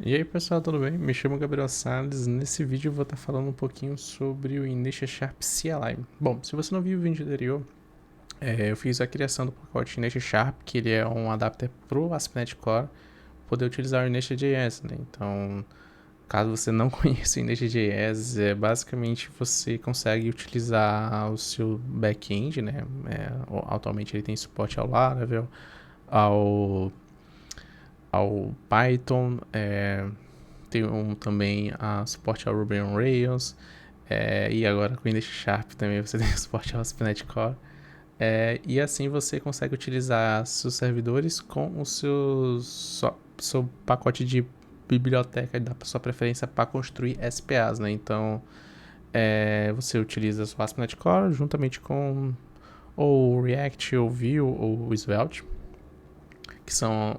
E aí pessoal, tudo bem? Me chamo Gabriel Salles. Nesse vídeo eu vou estar falando um pouquinho sobre o Inertia Sharp CLI. Bom, se você não viu o vídeo anterior, eu fiz a criação do pacote Inertia Sharp, que ele é um adapter para o ASP.NET Core, poder utilizar o Inertia.js, né? Então, caso você não conheça o Inertia.js, basicamente você consegue utilizar o seu back-end, né? Atualmente ele tem suporte ao Laravel, ao, ao Python, tem também a suporte ao Ruby on Rails. E agora com o Index Sharp também você tem suporte ao ASP.NET Core. E assim você consegue utilizar seus servidores com o seu pacote de biblioteca da sua preferência para construir SPAs, né? Então, você utiliza o ASP.NET Core juntamente com ou React, ou Vue, ou Svelte, que são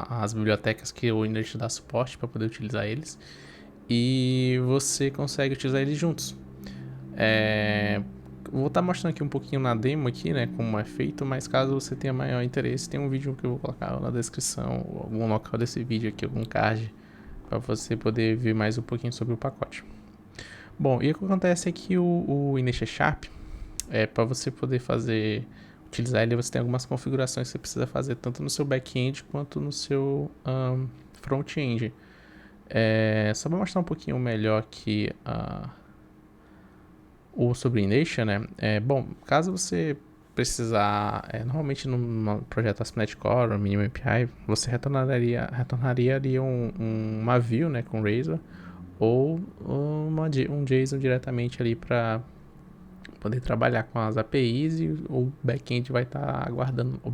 as bibliotecas que o Index dá suporte para poder utilizar eles. E você consegue utilizar eles juntos. Vou estar mostrando aqui um pouquinho na demo aqui, né, como é feito, mas caso você tenha maior interesse, tem um vídeo que eu vou colocar na descrição, algum local desse vídeo aqui, algum card, para você poder ver mais um pouquinho sobre o pacote. Bom, e o que acontece é que o Inertia Sharp, para você poder utilizar ele, você tem algumas configurações que você precisa fazer, tanto no seu back-end quanto no seu front-end. Só para mostrar um pouquinho melhor aqui o sobre Ination, né? Bom, caso você precisar, normalmente no projeto ASP.NET Core ou Minimum API, você retornaria ali uma view, né, com Razor, ou um JSON diretamente ali para poder trabalhar com as APIs, e o back-end vai estar aguardando, o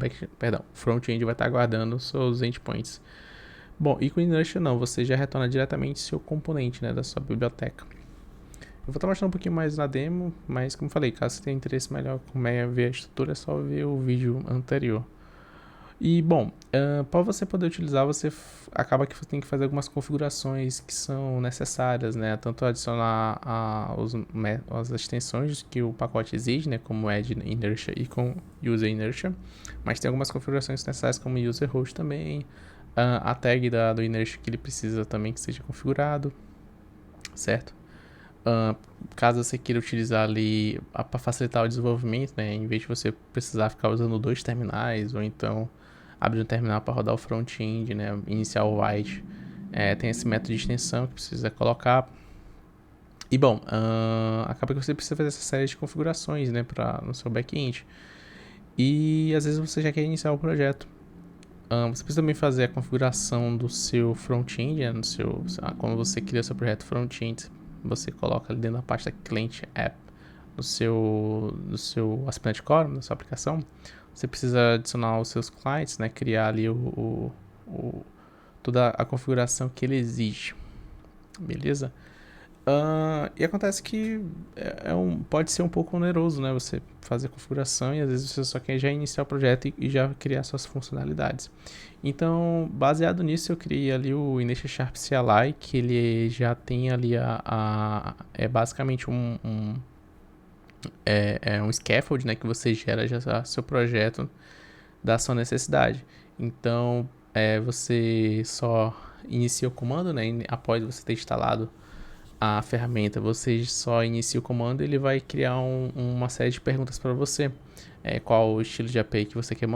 front-end vai estar aguardando os seus endpoints. Bom, e com o Inertia não, você já retorna diretamente seu componente, né, da sua biblioteca. Eu vou estar mostrando um pouquinho mais na demo, mas como falei, caso você tenha interesse melhor como é ver a estrutura, é só ver o vídeo anterior. E bom, para você poder utilizar, você acaba que você tem que fazer algumas configurações que são necessárias, né? Tanto adicionar as extensões que o pacote exige, né? Como Add Inertia e com User Inertia. Mas tem algumas configurações necessárias como User Host também. A tag do Inertia que ele precisa também que seja configurado, certo? Caso você queira utilizar ali para facilitar o desenvolvimento, né, em vez de você precisar ficar usando dois terminais ou então abrir um terminal para rodar o front-end, né, iniciar o white, tem esse método de extensão que precisa colocar. E bom, acaba que você precisa fazer essa série de configurações, né, no seu back-end. E às vezes você já quer iniciar o projeto. Você precisa também fazer a configuração do seu front-end, né, quando você cria seu projeto front-end, você coloca ali dentro da pasta cliente app do seu ASP.NET Core, na sua aplicação. Você precisa adicionar os seus clients, né, criar ali toda a configuração que ele exige, beleza? E acontece que pode ser um pouco oneroso, né? Você fazer a configuração e às vezes você só quer já iniciar o projeto e já criar suas funcionalidades. Então, baseado nisso, eu criei ali o Inertia Sharp CLI, que ele já tem ali é basicamente um scaffold, né? Que você gera já seu projeto da sua necessidade. Então, você só inicia o comando, né? Após você ter instalado a ferramenta, você só inicia o comando e ele vai criar uma série de perguntas para você. Qual o estilo de API que você quer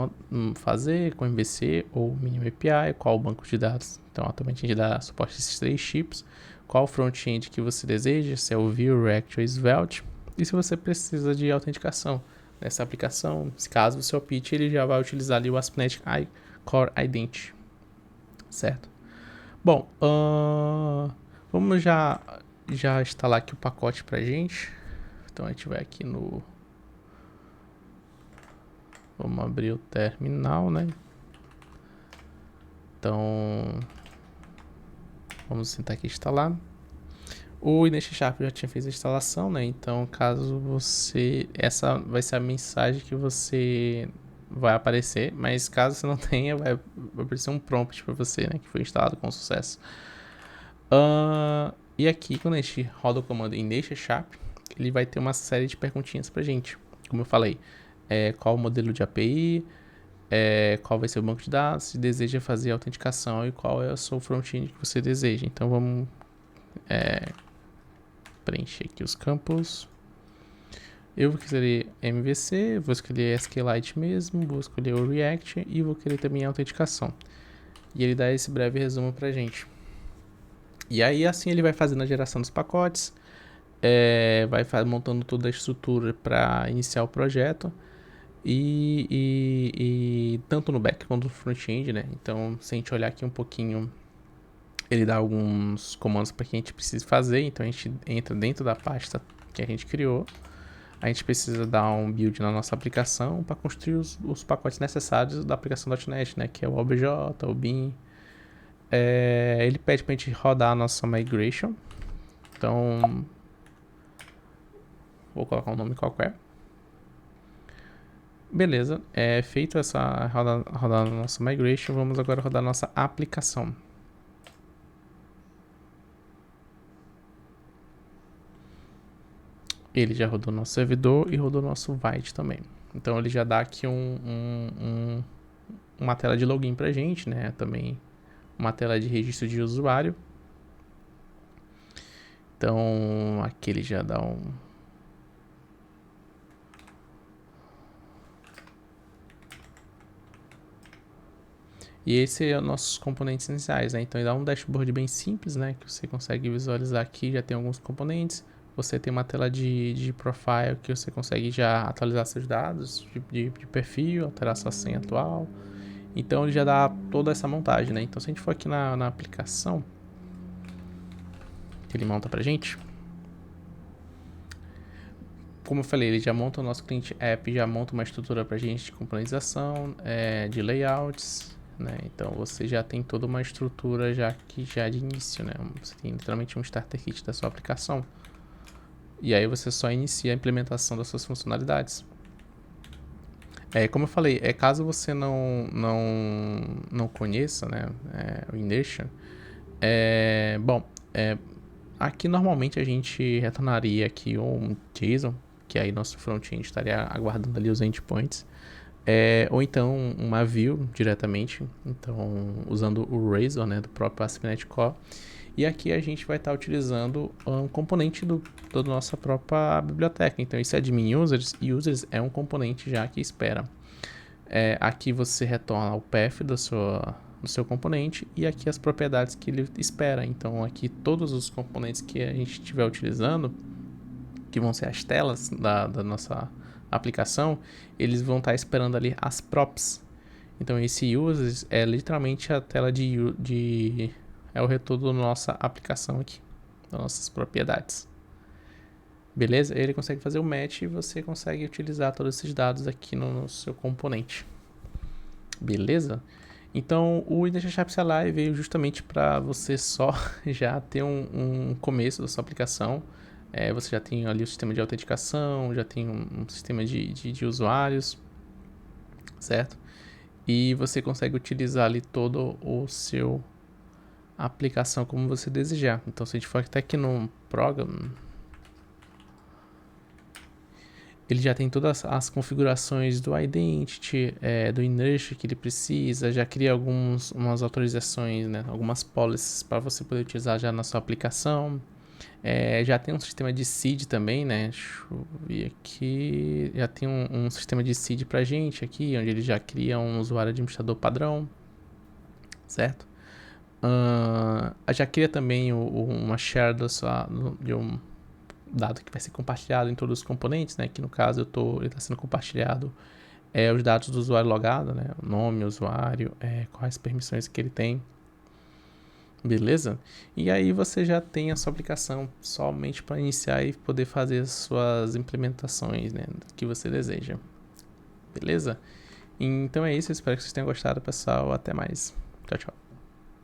fazer, com MVC ou Minimum API, qual o banco de dados. Então, atualmente a gente dá suporte a esses três chips. Qual o front-end que você deseja, se é o Vue, React ou Svelte. E se você precisa de autenticação nessa aplicação, caso o seu pitch ele já vai utilizar ali o ASP.NET Core Identity, certo? Bom, vamos já instalar aqui o pacote pra gente. Então a gente vai aqui no... Vamos abrir o terminal, né? Então, vamos tentar aqui instalar. O Inertia Sharp já tinha feito a instalação, né? Então, caso você... Essa vai ser a mensagem que você vai aparecer. Mas caso você não tenha, vai aparecer um prompt para você, né? Que foi instalado com sucesso. E aqui, quando a gente roda o comando Inertia Sharp, ele vai ter uma série de perguntinhas pra gente. Como eu falei, qual o modelo de API, qual vai ser o banco de dados, se deseja fazer a autenticação e qual é o seu front-end que você deseja. Então vamos preencher aqui os campos. Eu vou escolher MVC, vou escolher SQLite mesmo, vou escolher o React e vou querer também a autenticação. E ele dá esse breve resumo pra gente. E aí assim ele vai fazendo a geração dos pacotes, vai montando toda a estrutura para iniciar o projeto. E tanto no back quanto no front-end, né? Então, se a gente olhar aqui um pouquinho, ele dá alguns comandos para que a gente precise fazer. Então, a gente entra dentro da pasta que a gente criou. A gente precisa dar um build na nossa aplicação para construir os pacotes necessários da aplicação .NET, né? Que é o OBJ, o Bean. Ele pede para a gente rodar a nossa migration. Então, vou colocar um nome qualquer. Beleza, feito essa rodada da nossa migration, vamos agora rodar a nossa aplicação. Ele já rodou nosso servidor e rodou nosso Vite também. Então ele já dá aqui uma tela de login pra gente, né? Também uma tela de registro de usuário. Então aqui ele já dá E esse é os nossos componentes iniciais, né? Então ele dá um dashboard bem simples, né? Que você consegue visualizar aqui, já tem alguns componentes. Você tem uma tela de profile que você consegue já atualizar seus dados de perfil, alterar sua senha atual. Então ele já dá toda essa montagem, né? Então se a gente for aqui na aplicação que ele monta pra gente, como eu falei, ele já monta o nosso cliente app, já monta uma estrutura pra gente de componentização, de layouts, né? Então você já tem toda uma estrutura já de início, né? Você tem literalmente um starter kit da sua aplicação. E aí você só inicia a implementação das suas funcionalidades. Como eu falei, caso você não conheça, né, o Inertia, aqui normalmente a gente retornaria aqui um JSON, que aí nosso front-end estaria aguardando ali os endpoints, ou então uma view diretamente, então usando o Razor, né, do próprio ASP.NET Core. E aqui a gente vai estar utilizando um componente da nossa própria biblioteca. Então esse admin users, e users é um componente já que espera. Aqui você retorna o path do seu componente e aqui as propriedades que ele espera. Então aqui todos os componentes que a gente estiver utilizando, que vão ser as telas da nossa aplicação, eles vão estar esperando ali as props. Então esse users é literalmente a tela é o retorno da nossa aplicação aqui, das nossas propriedades. Beleza? Ele consegue fazer o match e você consegue utilizar todos esses dados aqui no seu componente. Beleza? Então, o Inertia CLI veio justamente para você só já ter um começo da sua aplicação. Você já tem ali o sistema de autenticação, já tem um sistema de usuários, certo? E você consegue utilizar ali todo o seu aplicação como você desejar. Então, se a gente for até aqui no Program, ele já tem todas as configurações do Identity, do Inertia que ele precisa, já cria umas autorizações, né, algumas policies para você poder utilizar já na sua aplicação. Já tem um sistema de seed também, né? Deixa eu ver aqui. Já tem um sistema de seed pra gente aqui, onde ele já cria um usuário administrador padrão, certo? Já cria também uma share de um dado que vai ser compartilhado em todos os componentes, né? Que no caso ele está sendo compartilhado os dados do usuário logado, né? O nome, o usuário, quais permissões que ele tem. Beleza? E aí você já tem a sua aplicação somente para iniciar e poder fazer as suas implementações, né, que você deseja. Beleza? Então é isso, eu espero que vocês tenham gostado, pessoal. Até mais. Tchau, tchau.